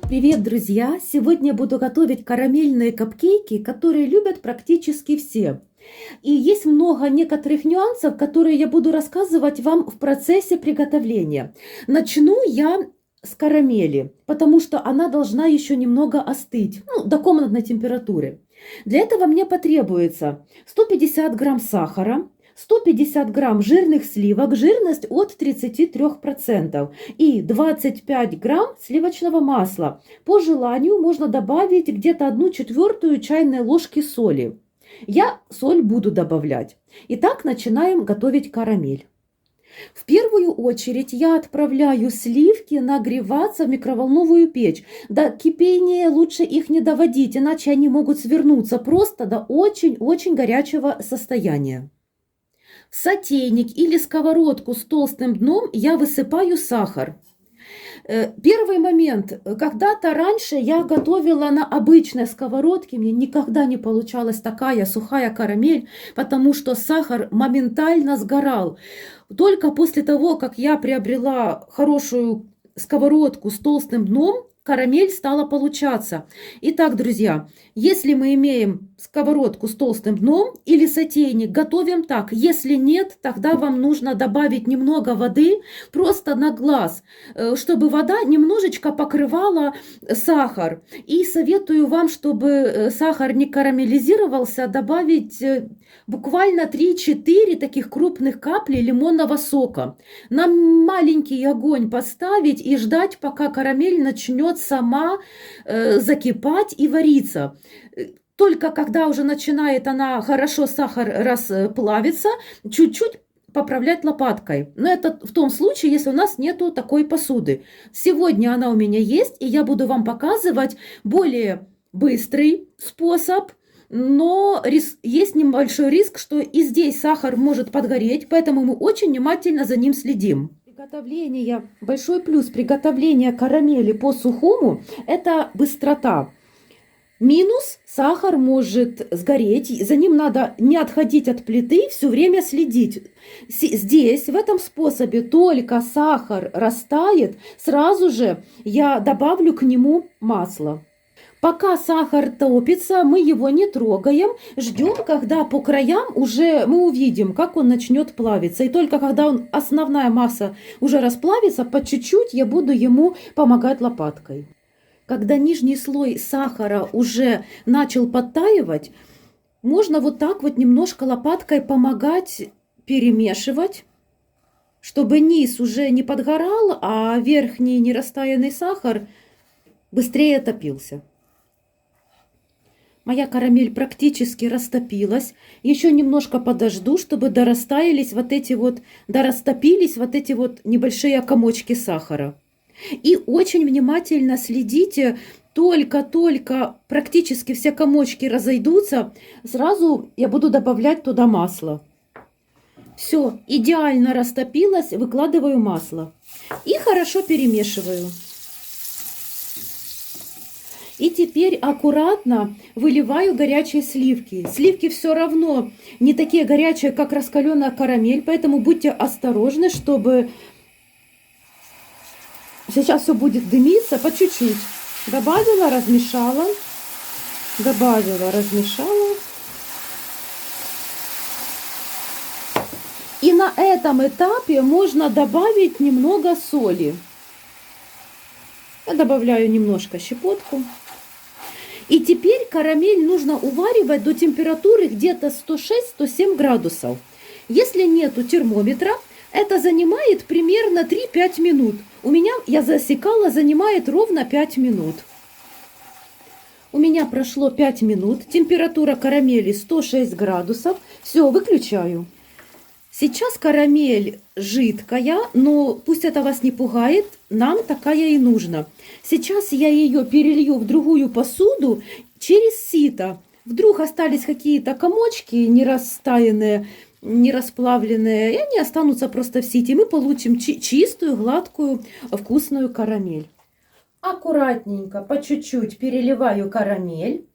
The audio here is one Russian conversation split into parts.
Привет, друзья! Сегодня буду готовить карамельные капкейки, которые любят практически все. И есть много некоторых нюансов, которые я буду рассказывать вам в процессе приготовления. Начну я с карамели, потому что она должна еще немного остыть, до комнатной температуры. Для этого мне потребуется 150 грамм сахара, 150 грамм жирных сливок, жирность от 33%, и 25 грамм сливочного масла. По желанию можно добавить где-то 1/4 чайной ложки соли. Я соль буду добавлять. Итак, начинаем готовить карамель. В первую очередь я отправляю сливки нагреваться в микроволновую печь. До кипения лучше их не доводить, иначе они могут свернуться просто до очень-очень горячего состояния. В сотейник или сковородку с толстым дном я высыпаю сахар. Первый момент. Когда-то раньше я готовила на обычной сковородке, мне никогда не получалась такая сухая карамель, потому что сахар моментально сгорал. Только после того, как я приобрела хорошую сковородку с толстым дном, карамель стала получаться. Итак, друзья, если мы имеем сковородку с толстым дном или сотейник, готовим так. Если нет, тогда вам нужно добавить немного воды просто на глаз, чтобы вода немножечко покрывала сахар. И советую вам, чтобы сахар не карамелизировался, добавить буквально 3-4 таких крупных капли лимонного сока. На маленький огонь поставить и ждать, пока карамель начнет сама закипать и вариться. Только когда уже начинает она хорошо, сахар расплавиться, чуть-чуть поправлять лопаткой. Но это в том случае, если у нас нету такой посуды. Сегодня она у меня есть, и я буду вам показывать более быстрый способ, но есть небольшой риск, что и здесь сахар может подгореть, поэтому мы очень внимательно за ним следим. Большой плюс приготовления карамели по-сухому – это быстрота. Минус – сахар может сгореть, за ним надо не отходить от плиты, все время следить. Здесь, в этом способе, только сахар растает, сразу же я добавлю к нему масло. Пока сахар топится, мы его не трогаем, ждем, когда по краям уже мы увидим, как он начнет плавиться. И только когда основная масса уже расплавится, по чуть-чуть я буду ему помогать лопаткой. Когда нижний слой сахара уже начал подтаивать, можно вот так вот немножко лопаткой помогать перемешивать, чтобы низ уже не подгорал, а верхний нерастаянный сахар быстрее топился. Моя карамель практически растопилась. Еще немножко подожду, чтобы дорастопились вот эти вот небольшие комочки сахара. И очень внимательно следите, только практически все комочки разойдутся, сразу я буду добавлять туда масло. Все, идеально растопилось, выкладываю масло и хорошо перемешиваю. И теперь аккуратно выливаю горячие сливки. Сливки все равно не такие горячие, как раскаленная карамель, поэтому будьте осторожны, чтобы... Сейчас все будет дымиться по чуть-чуть. Добавила, размешала. Добавила, размешала. И на этом этапе можно добавить немного соли. Я добавляю немножко, щепотку. И теперь карамель нужно уваривать до температуры где-то 106-107 градусов. Если нету термометра, это занимает примерно 3-5 минут. У меня, я засекала, занимает ровно 5 минут. У меня прошло 5 минут. Температура карамели 106 градусов. Все, выключаю. Сейчас карамель жидкая, но пусть это вас не пугает, нам такая и нужна. Сейчас я ее перелью в другую посуду через сито. Вдруг остались какие-то комочки не растаянные, не расплавленные, и они останутся просто в сите. Мы получим чистую, гладкую, вкусную карамель. Аккуратненько, по чуть-чуть переливаю карамель.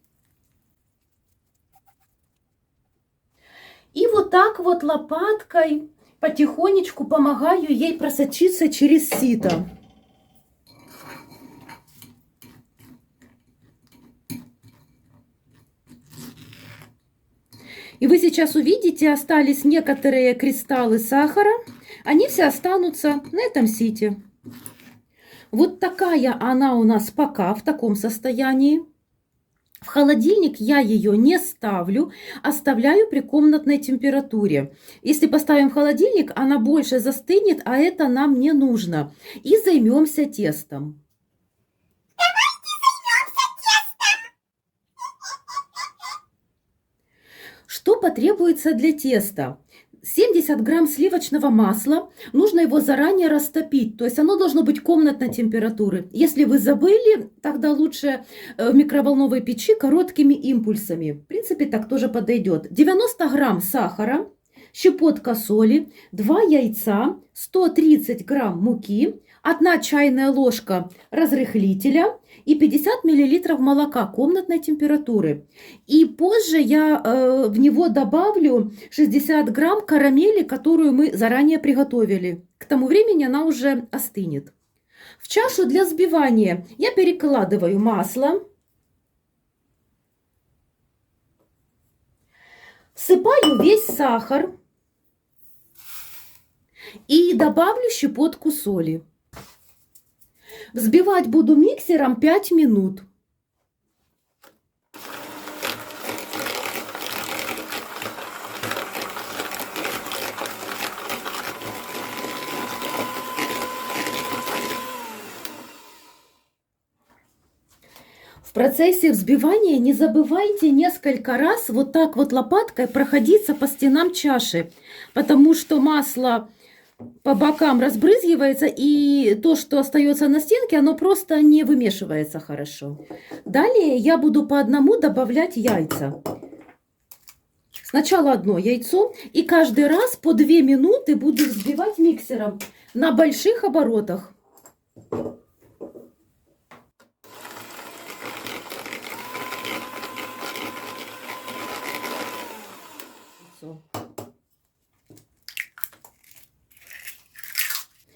И вот так вот лопаткой потихонечку помогаю ей просочиться через сито. И вы сейчас увидите, остались некоторые кристаллы сахара. Они все останутся на этом сите. Вот такая она у нас пока в таком состоянии. В холодильник я ее не ставлю, оставляю при комнатной температуре. Если поставим в холодильник, она больше застынет, а это нам не нужно. И займемся тестом. Что потребуется для теста? 70 грамм сливочного масла, нужно его заранее растопить, то есть оно должно быть комнатной температуры. Если вы забыли, тогда лучше в микроволновой печи короткими импульсами. В принципе, так тоже подойдет. 90 грамм сахара, щепотка соли, 2 яйца, 130 грамм муки, 1 чайная ложка разрыхлителя и 50 миллилитров молока комнатной температуры. И позже я в него добавлю 60 грамм карамели, которую мы заранее приготовили. К тому времени она уже остынет. В чашу для взбивания я перекладываю масло, всыпаю весь сахар и добавлю щепотку соли. Взбивать буду миксером 5 минут. В процессе взбивания не забывайте несколько раз вот так вот лопаткой проходиться по стенам чаши, потому что масло по бокам разбрызгивается, и то, что остается на стенке, оно просто не вымешивается хорошо. Далее я буду по одному добавлять яйца. Сначала одно яйцо, и каждый раз по 2 минуты буду взбивать миксером на больших оборотах.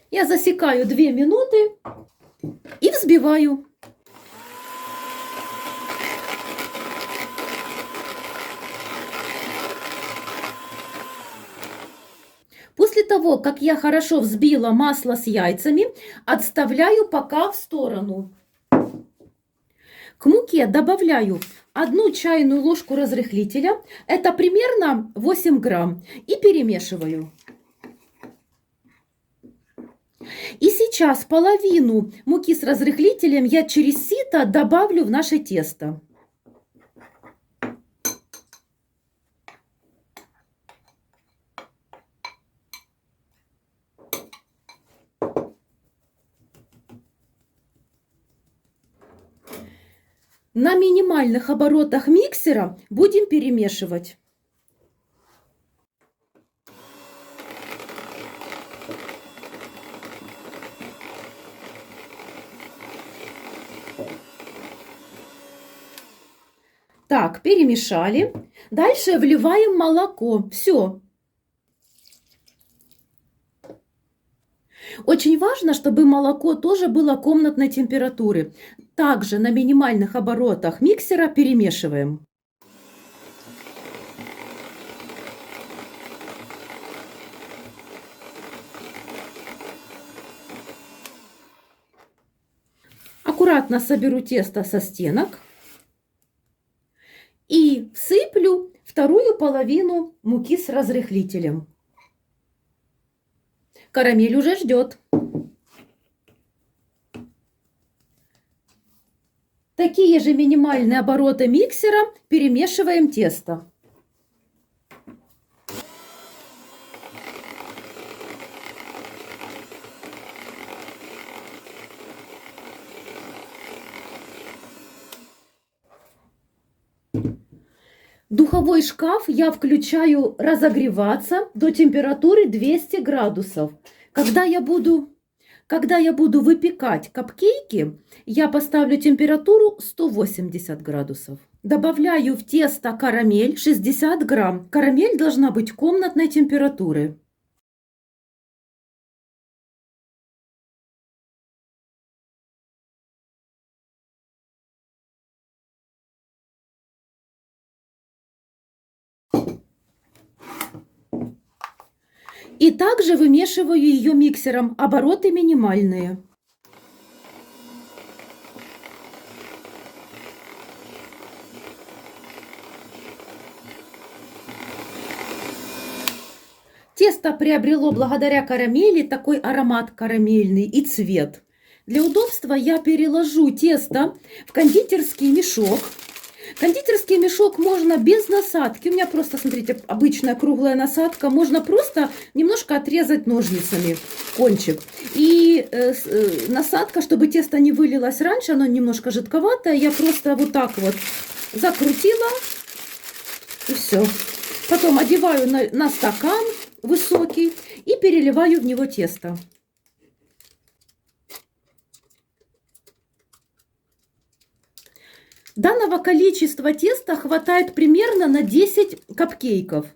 Я засекаю 2 минуты и взбиваю. После того, как я хорошо взбила масло с яйцами, отставляю пока в сторону. К муке добавляю 1 чайную ложку разрыхлителя, это примерно 8 грамм, и перемешиваю. И сейчас половину муки с разрыхлителем я через сито добавлю в наше тесто. На минимальных оборотах миксера будем перемешивать. Так, перемешали. Дальше вливаем молоко. Все. Очень важно, чтобы молоко тоже было комнатной температуры. Также на минимальных оборотах миксера перемешиваем. Аккуратно соберу тесто со стенок и всыплю вторую половину муки с разрыхлителем. Карамель уже ждет. Такие же минимальные обороты миксера, перемешиваем тесто. Духовой шкаф я включаю разогреваться до температуры 200 градусов. Когда я буду выпекать капкейки, я поставлю температуру 180 градусов. Добавляю в тесто карамель 60 грамм. Карамель должна быть комнатной температуры. И также вымешиваю ее миксером, обороты минимальные. Тесто приобрело благодаря карамели такой аромат карамельный и цвет. Для удобства я переложу тесто в кондитерский мешок. Кондитерский мешок можно без насадки. У меня просто, смотрите, обычная круглая насадка. Можно просто немножко отрезать ножницами кончик. И насадка, чтобы тесто не вылилось раньше, оно немножко жидковатое, я просто вот так вот закрутила и все. Потом одеваю на стакан высокий и переливаю в него тесто. Данного количества теста хватает примерно на 10 капкейков.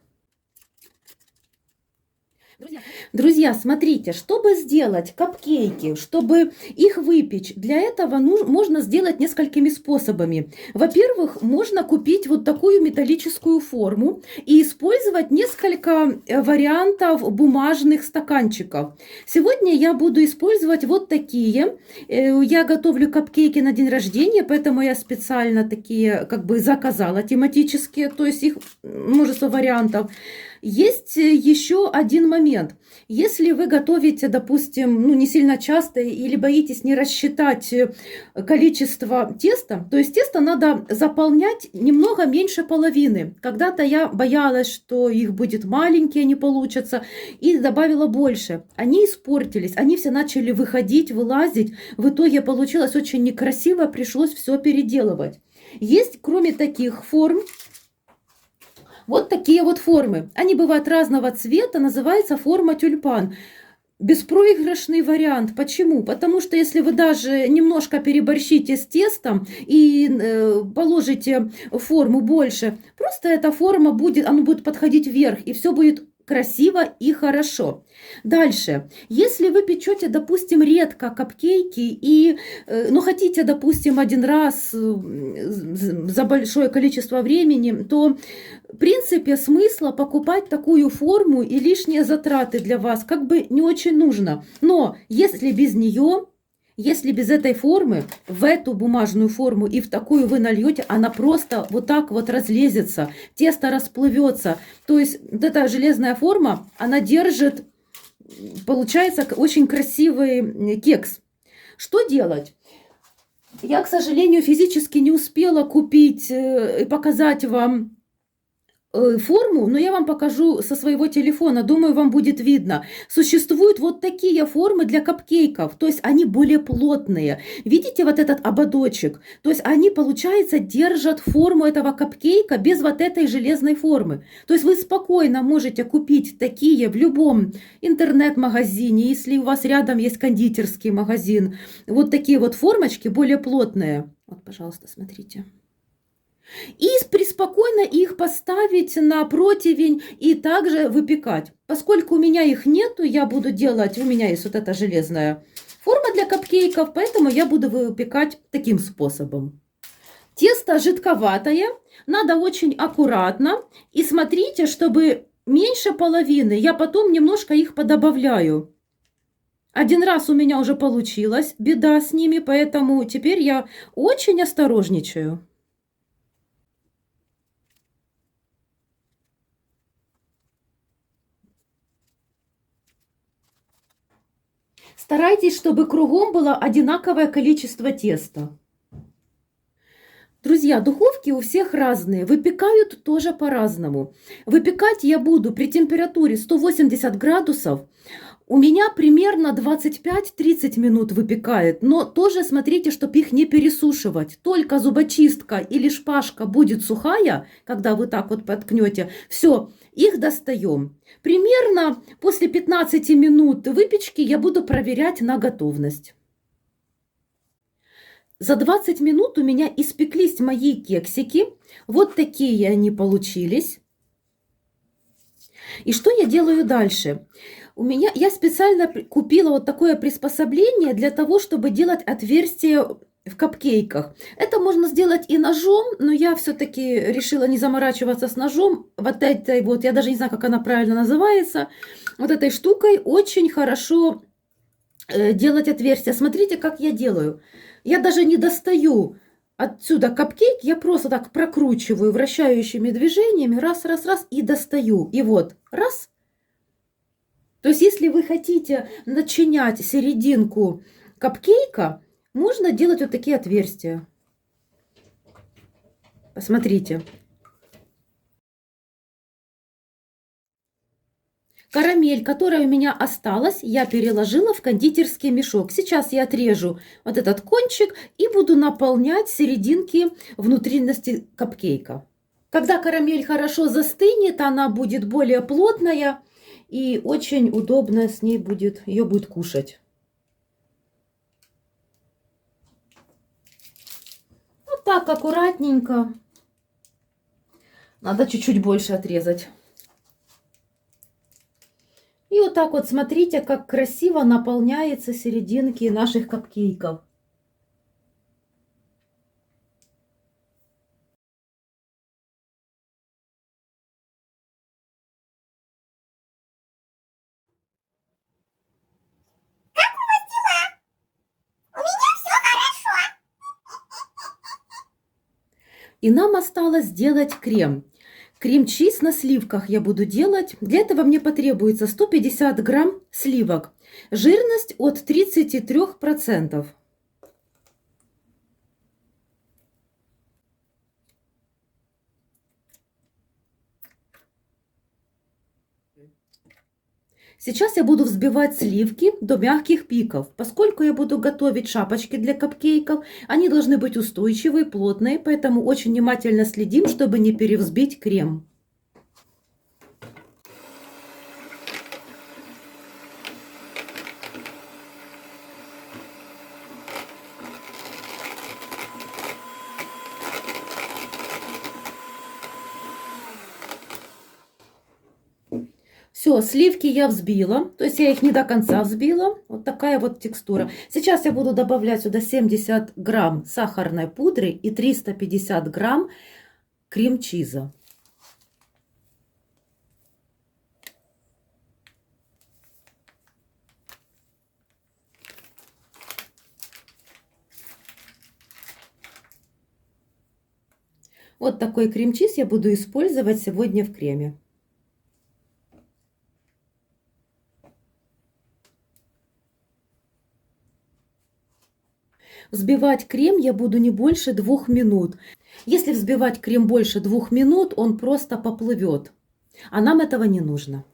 Друзья, смотрите, чтобы сделать капкейки, чтобы их выпечь, для этого можно сделать несколькими способами. Во-первых, можно купить вот такую металлическую форму и использовать несколько вариантов бумажных стаканчиков. Сегодня я буду использовать вот такие. Я готовлю капкейки на день рождения, поэтому я специально такие как бы заказала тематические, то есть их множество вариантов. Есть еще один момент. Если вы готовите, допустим, не сильно часто или боитесь не рассчитать количество теста, то есть тесто надо заполнять немного меньше половины. Когда-то я боялась, что их будет маленькие, не получатся, и добавила больше. Они испортились, они все начали выходить, вылазить. В итоге получилось очень некрасиво, пришлось все переделывать. Есть, кроме таких форм, вот такие вот формы. Они бывают разного цвета, называется форма тюльпан. Беспроигрышный вариант. Почему? Потому что если вы даже немножко переборщите с тестом и положите форму больше, просто эта форма будет, она будет подходить вверх, и все будет красиво и хорошо. Дальше, если вы печете, допустим, редко капкейки но хотите, допустим, один раз за большое количество времени, то в принципе смысла покупать такую форму и лишние затраты для вас как бы не очень нужно. Но если без нее, если без этой формы, в эту бумажную форму и в такую вы нальете, она просто вот так вот разлезется, тесто расплывется. То есть вот эта железная форма, она держит, получается очень красивый кекс. Что делать? Я, к сожалению, физически не успела купить и показать вам форму, но я вам покажу со своего телефона, думаю, вам будет видно. Существуют вот такие формы для капкейков, то есть они более плотные. Видите вот этот ободочек? То есть они, получается, держат форму этого капкейка без вот этой железной формы. То есть вы спокойно можете купить такие в любом интернет-магазине, если у вас рядом есть кондитерский магазин. Вот такие вот формочки более плотные. Вот, пожалуйста, смотрите. И преспокойно их поставить на противень и также выпекать. Поскольку у меня их нету, я буду делать, у меня есть вот эта железная форма для капкейков, поэтому я буду выпекать таким способом. Тесто жидковатое, надо очень аккуратно. И смотрите, чтобы меньше половины, я потом немножко их подобавляю. Один раз у меня уже получилось, беда с ними, поэтому теперь я очень осторожничаю. Старайтесь, чтобы кругом было одинаковое количество теста. Друзья, духовки у всех разные, выпекают тоже по-разному. Выпекать я буду при температуре 180 градусов. У меня примерно 25-30 минут выпекает, но тоже смотрите, чтобы их не пересушивать. Только зубочистка или шпажка будет сухая, когда вы так вот поткнете, все, их достаем. Примерно после 15 минут выпечки я буду проверять на готовность. За 20 минут у меня испеклись мои кексики. Вот такие они получились. И что я делаю дальше? Я специально купила вот такое приспособление для того, чтобы делать отверстие в капкейках. Это можно сделать и ножом, но я все-таки решила не заморачиваться с ножом. Вот этой вот, я даже не знаю, как она правильно называется, вот этой штукой очень хорошо делать отверстия. Смотрите, как я делаю. Я даже не достаю отсюда капкейк, я просто так прокручиваю вращающими движениями, раз, раз, раз, и достаю. И вот, раз. То есть, если вы хотите начинять серединку капкейка, можно делать вот такие отверстия. Посмотрите. Карамель, которая у меня осталась, я переложила в кондитерский мешок. Сейчас я отрежу вот этот кончик и буду наполнять серединки внутренности капкейка. Когда карамель хорошо застынет, она будет более плотная и очень удобно с ней будет, ее будет кушать. Вот так аккуратненько. Надо чуть-чуть больше отрезать. И вот так вот смотрите, как красиво наполняются серединки наших капкейков. И нам осталось сделать крем. Крем-чиз на сливках я буду делать. Для этого мне потребуется 150 грамм сливок. Жирность от 33%. Сейчас я буду взбивать сливки до мягких пиков. Поскольку я буду готовить шапочки для капкейков, они должны быть устойчивые, плотные, поэтому очень внимательно следим, чтобы не перевзбить крем. Все, сливки я взбила, то есть я их не до конца взбила. Вот такая вот текстура. Сейчас я буду добавлять сюда 70 грамм сахарной пудры и 350 грамм крем-чиза. Вот такой крем-чиз я буду использовать сегодня в креме. Взбивать крем я буду не больше 2 минут. Если взбивать крем больше 2 минут, он просто поплывет. А нам этого не нужно.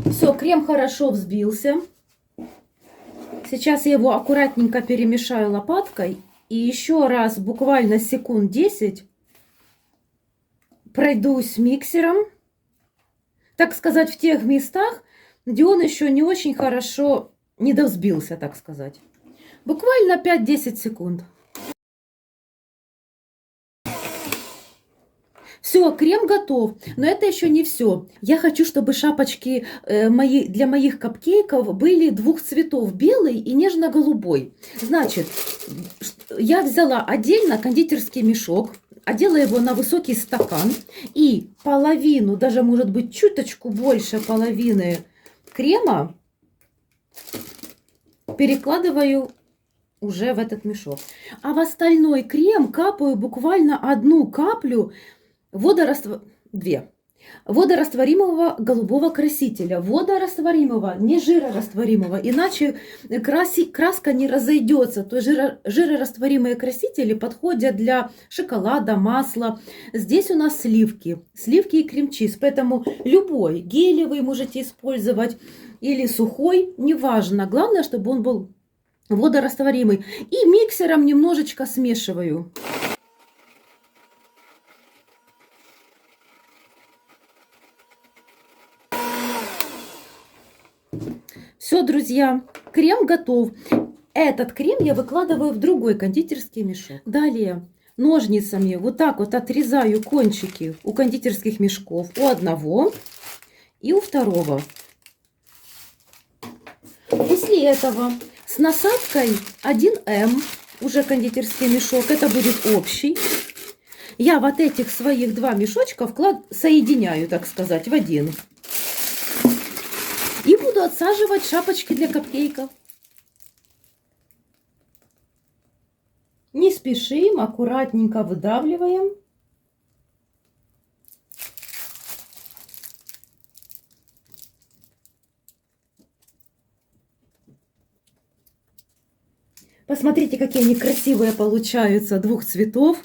Все, крем хорошо взбился. Сейчас я его аккуратненько перемешаю лопаткой. И еще раз, буквально секунд 10, пройдусь миксером. Так сказать, в тех местах, где он еще не очень хорошо недовзбился, так сказать. Буквально 5-10 секунд. Все, крем готов, но это еще не все. Я хочу, чтобы шапочки для моих капкейков были двух цветов, белый и нежно-голубой. Значит, я взяла отдельно кондитерский мешок, одела его на высокий стакан и половину, даже может быть чуточку больше половины крема перекладываю уже в этот мешок. А в остальной крем капаю буквально одну каплю водорастворимого голубого красителя. Водорастворимого, не жирорастворимого, иначе краска не разойдется. То есть жирорастворимые красители подходят для шоколада, масла. Здесь у нас сливки и крем-чиз, поэтому любой гелевый можете использовать или сухой, неважно. Главное, чтобы он был водорастворимый. И миксером немножечко смешиваю. Все, друзья, крем готов. Этот крем я выкладываю в другой кондитерский мешок. Далее ножницами вот так вот отрезаю кончики у кондитерских мешков. У одного и у второго. После этого с насадкой 1М, уже кондитерский мешок, это будет общий. Я вот этих своих два мешочка соединяю, так сказать, в один. И буду отсаживать шапочки для капкейков. Не спешим, аккуратненько выдавливаем. Посмотрите, какие они красивые получаются, двух цветов.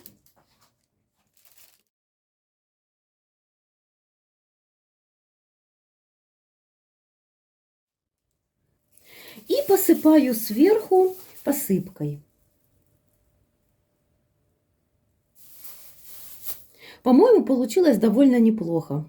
И посыпаю сверху посыпкой. По-моему, получилось довольно неплохо.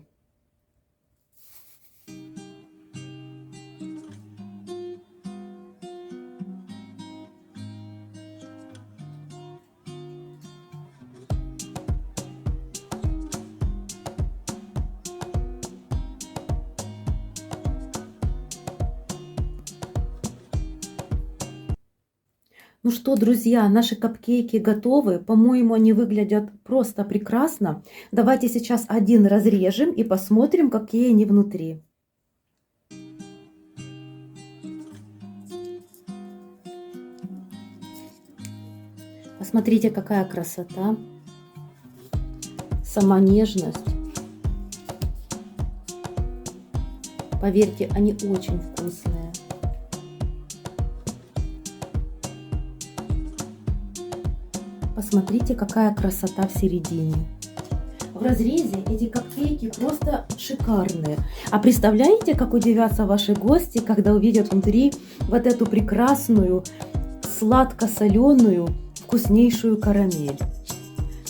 Ну что, друзья, наши капкейки готовы. По-моему, они выглядят просто прекрасно. Давайте сейчас один разрежем и посмотрим, какие они внутри. Посмотрите, какая красота. Сама нежность. Поверьте, они очень вкусные. Посмотрите, какая красота в середине. В разрезе эти капкейки просто шикарные. А представляете, как удивятся ваши гости, когда увидят внутри вот эту прекрасную, сладко-соленую, вкуснейшую карамель.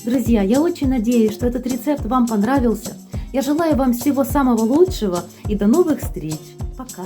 Друзья, я очень надеюсь, что этот рецепт вам понравился. Я желаю вам всего самого лучшего и до новых встреч. Пока!